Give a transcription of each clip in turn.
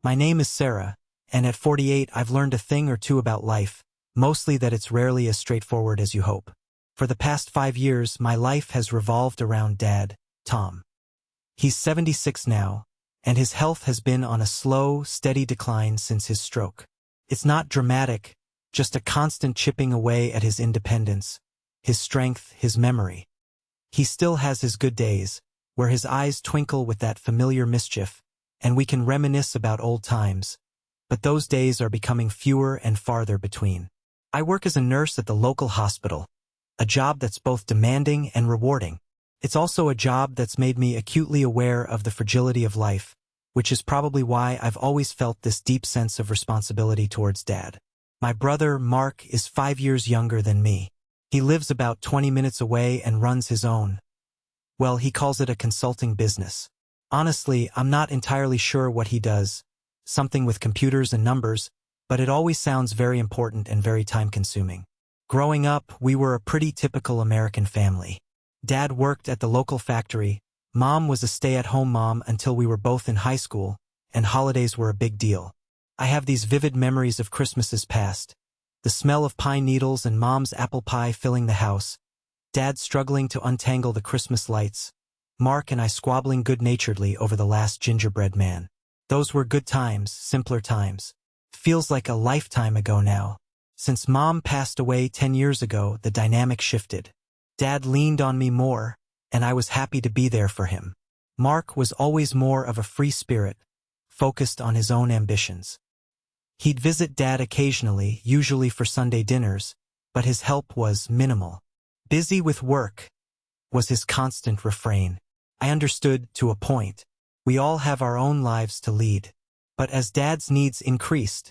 My name is Sarah, and at 48 I've learned a thing or two about life, mostly that it's rarely as straightforward as you hope. For the past 5 years, my life has revolved around Dad, Tom. He's 76 now, and his health has been on a slow, steady decline since his stroke. It's not dramatic, just a constant chipping away at his independence, his strength, his memory. He still has his good days, where his eyes twinkle with that familiar mischief, and we can reminisce about old times, but those days are becoming fewer and farther between. I work as a nurse at the local hospital, a job that's both demanding and rewarding. It's also a job that's made me acutely aware of the fragility of life, which is probably why I've always felt this deep sense of responsibility towards Dad. My brother, Mark, is 5 years younger than me. He lives about 20 minutes away and runs his own. Well, he calls it a consulting business. Honestly, I'm not entirely sure what he does, something with computers and numbers, but it always sounds very important and very time-consuming. Growing up, we were a pretty typical American family. Dad worked at the local factory, Mom was a stay-at-home mom until we were both in high school, and holidays were a big deal. I have these vivid memories of Christmases past, the smell of pine needles and Mom's apple pie filling the house, Dad struggling to untangle the Christmas lights, Mark and I squabbling good-naturedly over the last gingerbread man. Those were good times, simpler times. Feels like a lifetime ago now. Since Mom passed away 10 years ago, the dynamic shifted. Dad leaned on me more, and I was happy to be there for him. Mark was always more of a free spirit, focused on his own ambitions. He'd visit Dad occasionally, usually for Sunday dinners, but his help was minimal. Busy with work was his constant refrain. I understood to a point. We all have our own lives to lead. But as Dad's needs increased,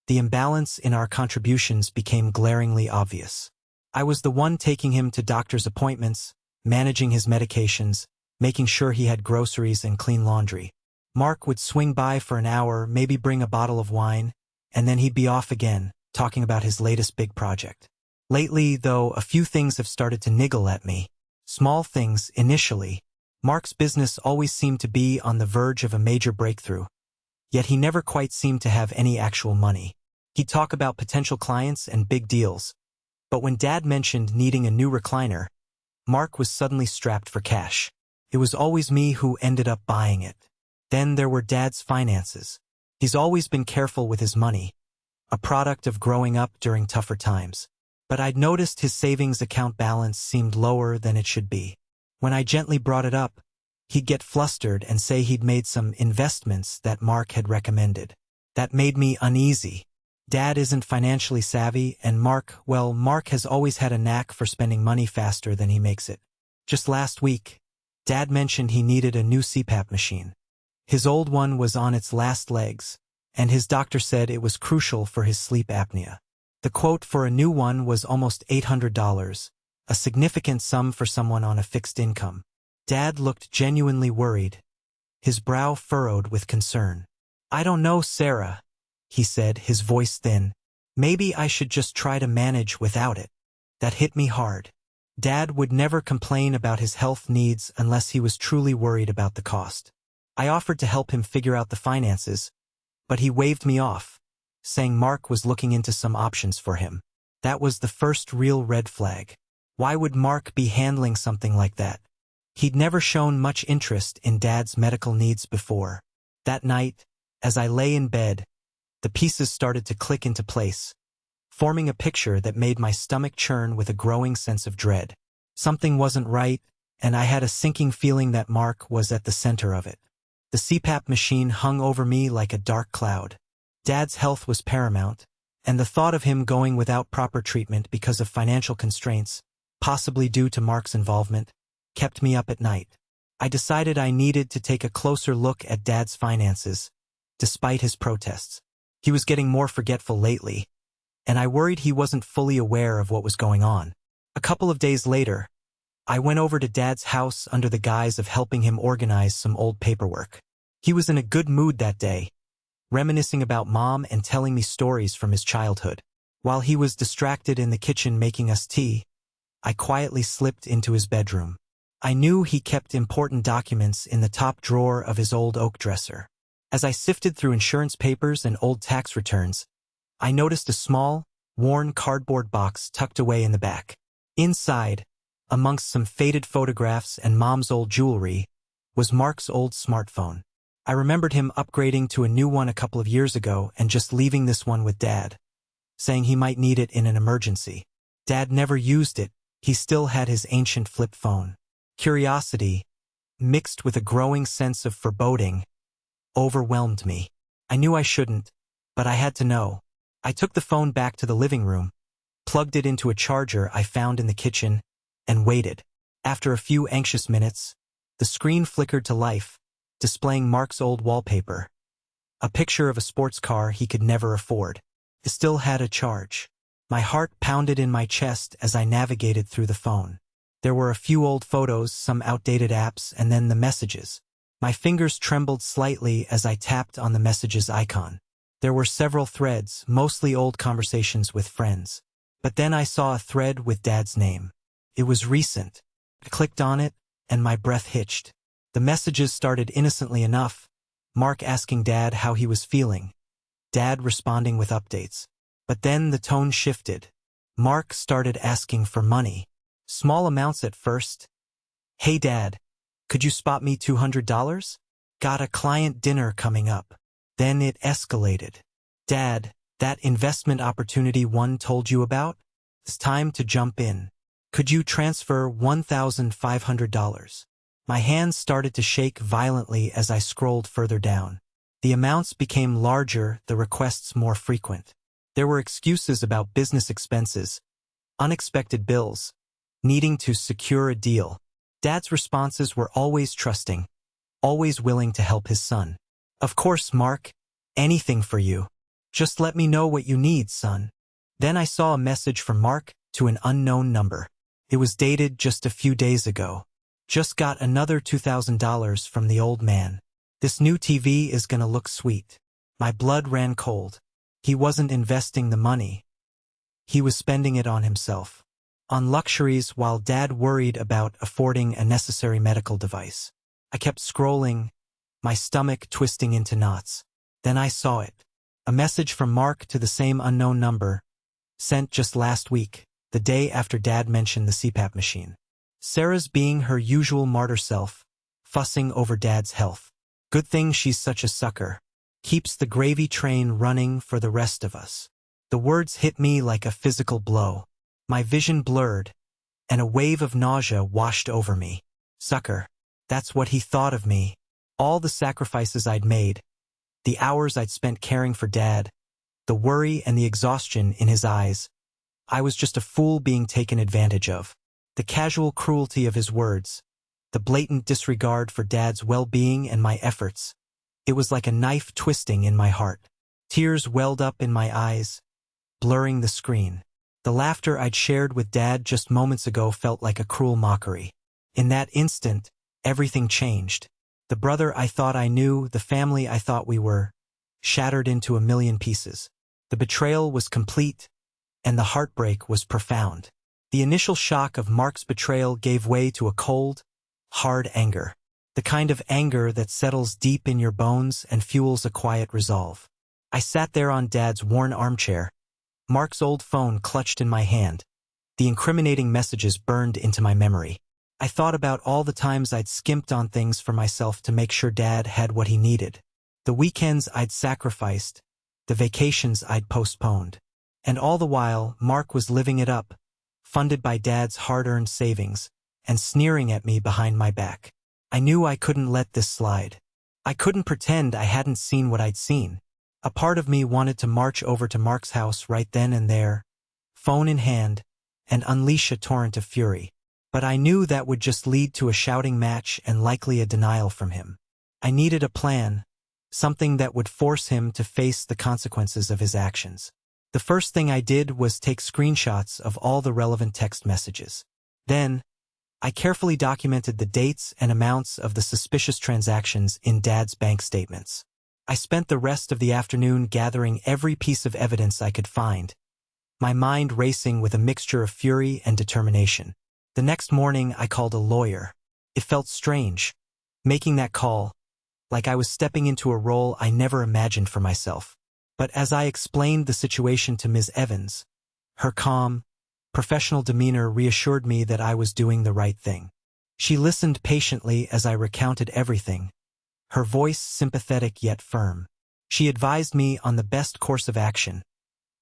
the imbalance in our contributions became glaringly obvious. I was the one taking him to doctor's appointments, managing his medications, making sure he had groceries and clean laundry. Mark would swing by for an hour, maybe bring a bottle of wine, and then he'd be off again, talking about his latest big project. Lately, though, a few things have started to niggle at me. Small things, initially. Mark's business always seemed to be on the verge of a major breakthrough, yet he never quite seemed to have any actual money. He'd talk about potential clients and big deals, but when Dad mentioned needing a new recliner, Mark was suddenly strapped for cash. It was always me who ended up buying it. Then there were Dad's finances. He's always been careful with his money, a product of growing up during tougher times. But I'd noticed his savings account balance seemed lower than it should be. When I gently brought it up, he'd get flustered and say he'd made some investments that Mark had recommended. That made me uneasy. Dad isn't financially savvy, and Mark has always had a knack for spending money faster than he makes it. Just last week, Dad mentioned he needed a new CPAP machine. His old one was on its last legs, and his doctor said it was crucial for his sleep apnea. The quote for a new one was almost $800, a significant sum for someone on a fixed income. Dad looked genuinely worried, his brow furrowed with concern. "I don't know, Sarah," he said, his voice thin. "Maybe I should just try to manage without it." That hit me hard. Dad would never complain about his health needs unless he was truly worried about the cost. I offered to help him figure out the finances, but he waved me off, saying Mark was looking into some options for him. That was the first real red flag. Why would Mark be handling something like that? He'd never shown much interest in Dad's medical needs before. That night, as I lay in bed, the pieces started to click into place, forming a picture that made my stomach churn with a growing sense of dread. Something wasn't right, and I had a sinking feeling that Mark was at the center of it. The CPAP machine hung over me like a dark cloud. Dad's health was paramount, and the thought of him going without proper treatment because of financial constraints, possibly due to Mark's involvement, kept me up at night. I decided I needed to take a closer look at Dad's finances, despite his protests. He was getting more forgetful lately, and I worried he wasn't fully aware of what was going on. A couple of days later, I went over to Dad's house under the guise of helping him organize some old paperwork. He was in a good mood that day, reminiscing about Mom and telling me stories from his childhood. While he was distracted in the kitchen making us tea, I quietly slipped into his bedroom. I knew he kept important documents in the top drawer of his old oak dresser. As I sifted through insurance papers and old tax returns, I noticed a small, worn cardboard box tucked away in the back. Inside, amongst some faded photographs and Mom's old jewelry, was Mark's old smartphone. I remembered him upgrading to a new one a couple of years ago and just leaving this one with Dad, saying he might need it in an emergency. Dad never used it. He still had his ancient flip phone. Curiosity, mixed with a growing sense of foreboding, overwhelmed me. I knew I shouldn't, but I had to know. I took the phone back to the living room, plugged it into a charger I found in the kitchen, and waited. After a few anxious minutes, the screen flickered to life, displaying Mark's old wallpaper. A picture of a sports car he could never afford. It still had a charge. My heart pounded in my chest as I navigated through the phone. There were a few old photos, some outdated apps, and then the messages. My fingers trembled slightly as I tapped on the messages icon. There were several threads, mostly old conversations with friends. But then I saw a thread with Dad's name. It was recent. I clicked on it, and my breath hitched. The messages started innocently enough, Mark asking Dad how he was feeling, Dad responding with updates. But then the tone shifted. Mark started asking for money. Small amounts at first. "Hey Dad, could you spot me $200? Got a client dinner coming up." Then it escalated. "Dad, that investment opportunity one told you about? It's time to jump in. Could you transfer $1,500? My hands started to shake violently as I scrolled further down. The amounts became larger, the requests more frequent. There were excuses about business expenses, unexpected bills, needing to secure a deal. Dad's responses were always trusting, always willing to help his son. "Of course, Mark. Anything for you. Just let me know what you need, son." Then I saw a message from Mark to an unknown number. It was dated just a few days ago. "Just got another $2,000 from the old man. This new TV is gonna look sweet." My blood ran cold. He wasn't investing the money. He was spending it on himself. On luxuries while Dad worried about affording a necessary medical device. I kept scrolling, my stomach twisting into knots. Then I saw it. A message from Mark to the same unknown number, sent just last week, the day after Dad mentioned the CPAP machine. Sarah's being her usual martyr self, fussing over Dad's health. "Good thing she's such a sucker. Keeps the gravy train running for the rest of us." The words hit me like a physical blow. My vision blurred, and a wave of nausea washed over me. Sucker. That's what he thought of me. All the sacrifices I'd made, the hours I'd spent caring for Dad, the worry and the exhaustion in his eyes. I was just a fool being taken advantage of. The casual cruelty of his words, the blatant disregard for Dad's well-being and my efforts. It was like a knife twisting in my heart. Tears welled up in my eyes, blurring the screen. The laughter I'd shared with Dad just moments ago felt like a cruel mockery. In that instant, everything changed. The brother I thought I knew, the family I thought we were, shattered into a million pieces. The betrayal was complete, and the heartbreak was profound. The initial shock of Mark's betrayal gave way to a cold, hard anger. The kind of anger that settles deep in your bones and fuels a quiet resolve. I sat there on Dad's worn armchair, Mark's old phone clutched in my hand. The incriminating messages burned into my memory. I thought about all the times I'd skimped on things for myself to make sure Dad had what he needed. The weekends I'd sacrificed, the vacations I'd postponed. And all the while, Mark was living it up, funded by Dad's hard-earned savings, and sneering at me behind my back. I knew I couldn't let this slide. I couldn't pretend I hadn't seen what I'd seen. A part of me wanted to march over to Mark's house right then and there, phone in hand, and unleash a torrent of fury. But I knew that would just lead to a shouting match and likely a denial from him. I needed a plan, something that would force him to face the consequences of his actions. The first thing I did was take screenshots of all the relevant text messages. Then, I carefully documented the dates and amounts of the suspicious transactions in Dad's bank statements. I spent the rest of the afternoon gathering every piece of evidence I could find, my mind racing with a mixture of fury and determination. The next morning, I called a lawyer. It felt strange, making that call, like I was stepping into a role I never imagined for myself. But as I explained the situation to Ms. Evans, her calm, professional demeanor reassured me that I was doing the right thing. She listened patiently as I recounted everything, her voice sympathetic yet firm. She advised me on the best course of action,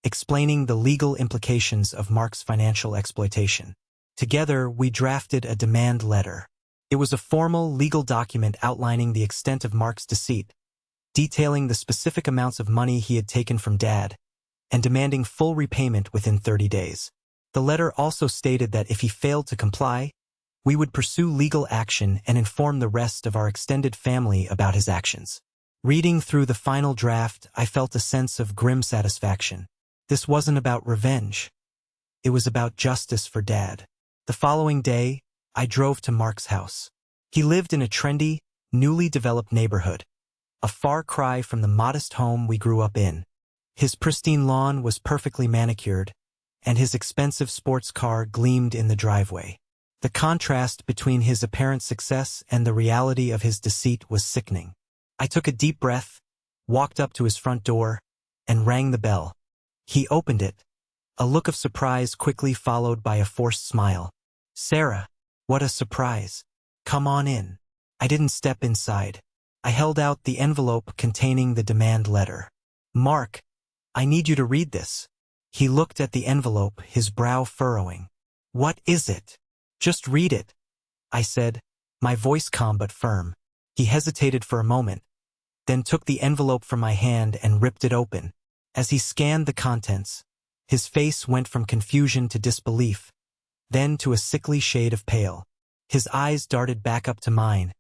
explaining the legal implications of Mark's financial exploitation. Together, we drafted a demand letter. It was a formal legal document outlining the extent of Mark's deceit, detailing the specific amounts of money he had taken from Dad, and demanding full repayment within 30 days. The letter also stated that if he failed to comply, we would pursue legal action and inform the rest of our extended family about his actions. Reading through the final draft, I felt a sense of grim satisfaction. This wasn't about revenge. It was about justice for Dad. The following day, I drove to Mark's house. He lived in a trendy, newly developed neighborhood, a far cry from the modest home we grew up in. His pristine lawn was perfectly manicured, and his expensive sports car gleamed in the driveway. The contrast between his apparent success and the reality of his deceit was sickening. I took a deep breath, walked up to his front door, and rang the bell. He opened it, a look of surprise quickly followed by a forced smile. "Sarah, what a surprise. Come on in." I didn't step inside. I held out the envelope containing the demand letter. "Mark, I need you to read this." He looked at the envelope, his brow furrowing. "What is it?" "Just read it," I said, my voice calm but firm. He hesitated for a moment, then took the envelope from my hand and ripped it open. As he scanned the contents, his face went from confusion to disbelief, then to a sickly shade of pale. His eyes darted back up to mine,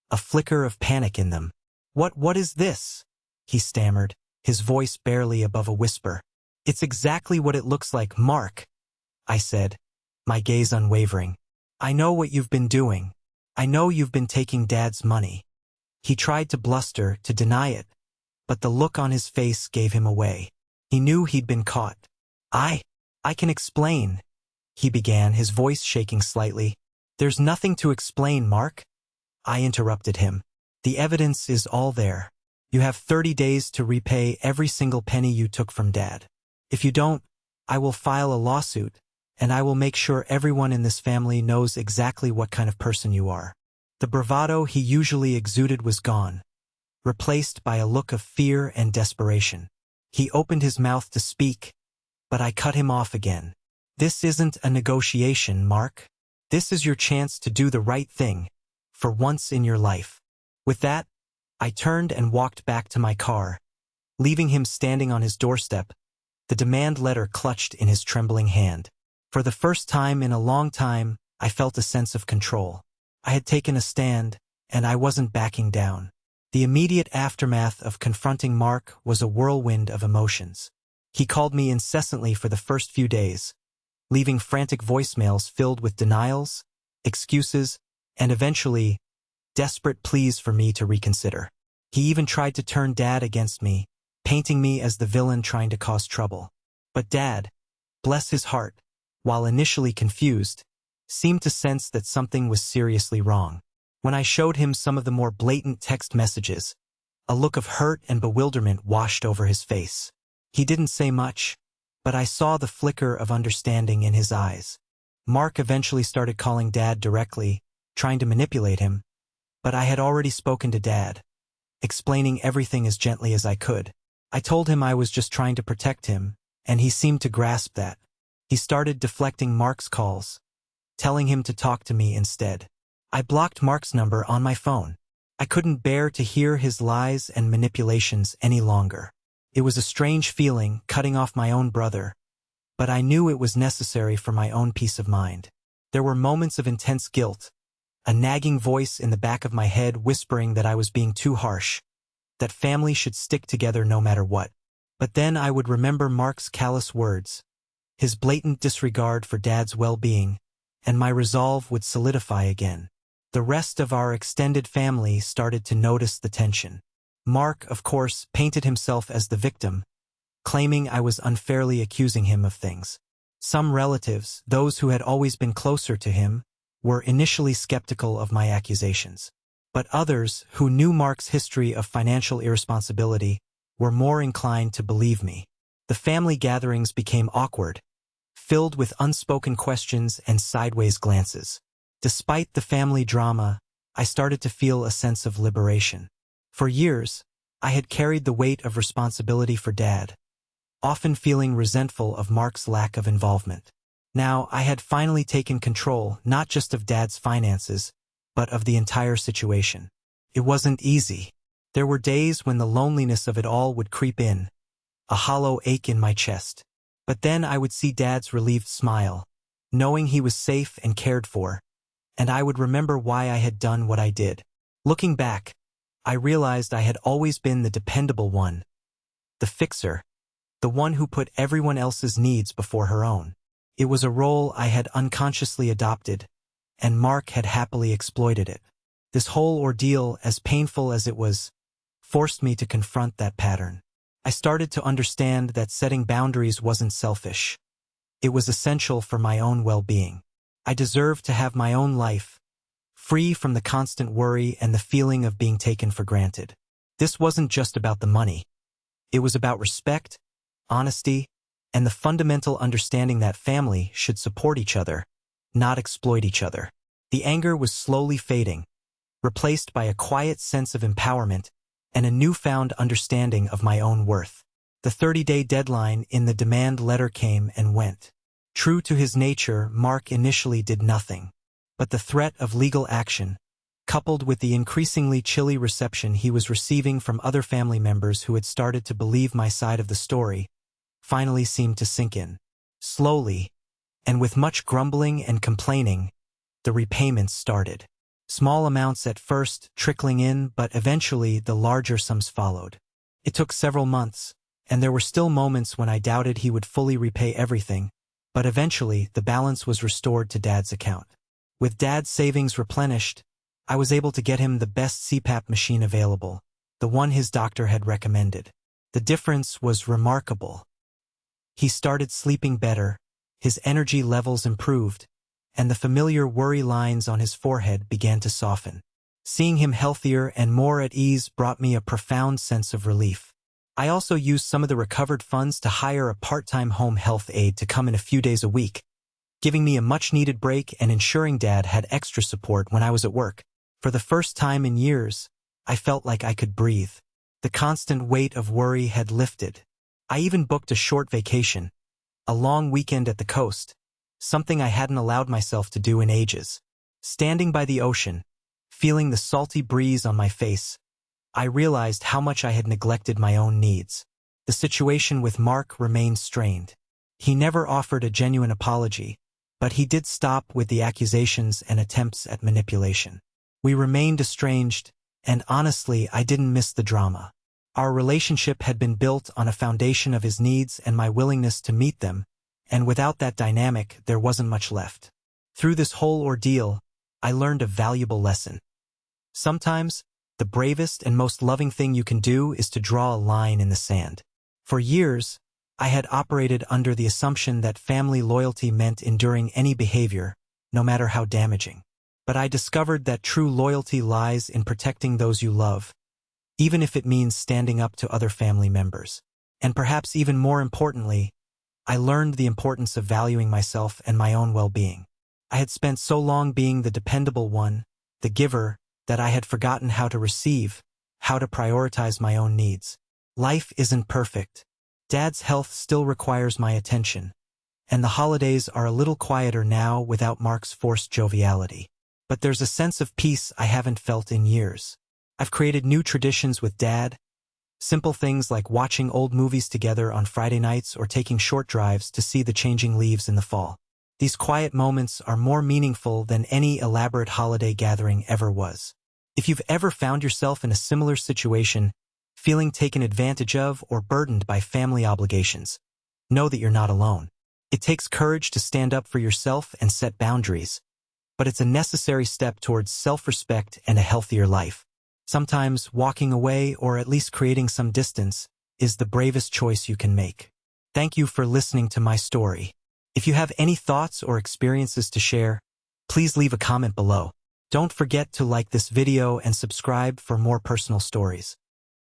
a flicker of panic in them. What is this?" he stammered, his voice barely above a whisper. "It's exactly what it looks like, Mark," I said, my gaze unwavering. "I know what you've been doing. I know you've been taking Dad's money." He tried to bluster, to deny it, but the look on his face gave him away. He knew he'd been caught. I can explain," he began, his voice shaking slightly. "There's nothing to explain, Mark," I interrupted him. "The evidence is all there. You have 30 days to repay every single penny you took from Dad. If you don't, I will file a lawsuit, and I will make sure everyone in this family knows exactly what kind of person you are." The bravado he usually exuded was gone, replaced by a look of fear and desperation. He opened his mouth to speak, but I cut him off again. "This isn't a negotiation, Mark. This is your chance to do the right thing, for once in your life." With that, I turned and walked back to my car, leaving him standing on his doorstep, the demand letter clutched in his trembling hand. For the first time in a long time, I felt a sense of control. I had taken a stand, and I wasn't backing down. The immediate aftermath of confronting Mark was a whirlwind of emotions. He called me incessantly for the first few days, leaving frantic voicemails filled with denials, excuses, and eventually, desperate pleas for me to reconsider. He even tried to turn Dad against me, painting me as the villain trying to cause trouble. But Dad, bless his heart, while initially confused, seemed to sense that something was seriously wrong. When I showed him some of the more blatant text messages, a look of hurt and bewilderment washed over his face. He didn't say much, but I saw the flicker of understanding in his eyes. Mark eventually started calling Dad directly, trying to manipulate him, but I had already spoken to Dad, explaining everything as gently as I could. I told him I was just trying to protect him, and he seemed to grasp that. He started deflecting Mark's calls, telling him to talk to me instead. I blocked Mark's number on my phone. I couldn't bear to hear his lies and manipulations any longer. It was a strange feeling, cutting off my own brother, but I knew it was necessary for my own peace of mind. There were moments of intense guilt, a nagging voice in the back of my head whispering that I was being too harsh, that family should stick together no matter what. But then I would remember Mark's callous words, his blatant disregard for Dad's well-being, and my resolve would solidify again. The rest of our extended family started to notice the tension. Mark, of course, painted himself as the victim, claiming I was unfairly accusing him of things. Some relatives, those who had always been closer to him, were initially skeptical of my accusations. But others, who knew Mark's history of financial irresponsibility, were more inclined to believe me. The family gatherings became awkward, filled with unspoken questions and sideways glances. Despite the family drama, I started to feel a sense of liberation. For years, I had carried the weight of responsibility for Dad, often feeling resentful of Mark's lack of involvement. Now, I had finally taken control not just of Dad's finances, but of the entire situation. It wasn't easy. There were days when the loneliness of it all would creep in, a hollow ache in my chest. But then I would see Dad's relieved smile, knowing he was safe and cared for, and I would remember why I had done what I did. Looking back, I realized I had always been the dependable one, the fixer, the one who put everyone else's needs before her own. It was a role I had unconsciously adopted, and Mark had happily exploited it. This whole ordeal, as painful as it was, forced me to confront that pattern. I started to understand that setting boundaries wasn't selfish. It was essential for my own well-being. I deserved to have my own life, free from the constant worry and the feeling of being taken for granted. This wasn't just about the money. It was about respect, honesty, and the fundamental understanding that family should support each other, not exploit each other. The anger was slowly fading, replaced by a quiet sense of empowerment and a newfound understanding of my own worth. The 30-day deadline in the demand letter came and went. True to his nature, Mark initially did nothing. But the threat of legal action, coupled with the increasingly chilly reception he was receiving from other family members who had started to believe my side of the story, finally seemed to sink in. Slowly, and with much grumbling and complaining, the repayments started. Small amounts at first, trickling in, but eventually the larger sums followed. It took several months, and there were still moments when I doubted he would fully repay everything, but eventually the balance was restored to Dad's account. With Dad's savings replenished, I was able to get him the best CPAP machine available, the one his doctor had recommended. The difference was remarkable. He started sleeping better, his energy levels improved, and the familiar worry lines on his forehead began to soften. Seeing him healthier and more at ease brought me a profound sense of relief. I also used some of the recovered funds to hire a part-time home health aide to come in a few days a week, giving me a much-needed break and ensuring Dad had extra support when I was at work. For the first time in years, I felt like I could breathe. The constant weight of worry had lifted. I even booked a short vacation, a long weekend at the coast, something I hadn't allowed myself to do in ages. Standing by the ocean, feeling the salty breeze on my face, I realized how much I had neglected my own needs. The situation with Mark remained strained. He never offered a genuine apology, but he did stop with the accusations and attempts at manipulation. We remained estranged, and honestly, I didn't miss the drama. Our relationship had been built on a foundation of his needs and my willingness to meet them, and without that dynamic, there wasn't much left. Through this whole ordeal, I learned a valuable lesson. Sometimes, the bravest and most loving thing you can do is to draw a line in the sand. For years, I had operated under the assumption that family loyalty meant enduring any behavior, no matter how damaging. But I discovered that true loyalty lies in protecting those you love, even if it means standing up to other family members. And perhaps even more importantly, I learned the importance of valuing myself and my own well-being. I had spent so long being the dependable one, the giver, that I had forgotten how to receive, how to prioritize my own needs. Life isn't perfect. Dad's health still requires my attention, and the holidays are a little quieter now without Mark's forced joviality. But there's a sense of peace I haven't felt in years. I've created new traditions with Dad, simple things like watching old movies together on Friday nights or taking short drives to see the changing leaves in the fall. These quiet moments are more meaningful than any elaborate holiday gathering ever was. If you've ever found yourself in a similar situation, feeling taken advantage of or burdened by family obligations, know that you're not alone. It takes courage to stand up for yourself and set boundaries, but it's a necessary step towards self-respect and a healthier life. Sometimes walking away or at least creating some distance is the bravest choice you can make. Thank you for listening to my story. If you have any thoughts or experiences to share, please leave a comment below. Don't forget to like this video and subscribe for more personal stories.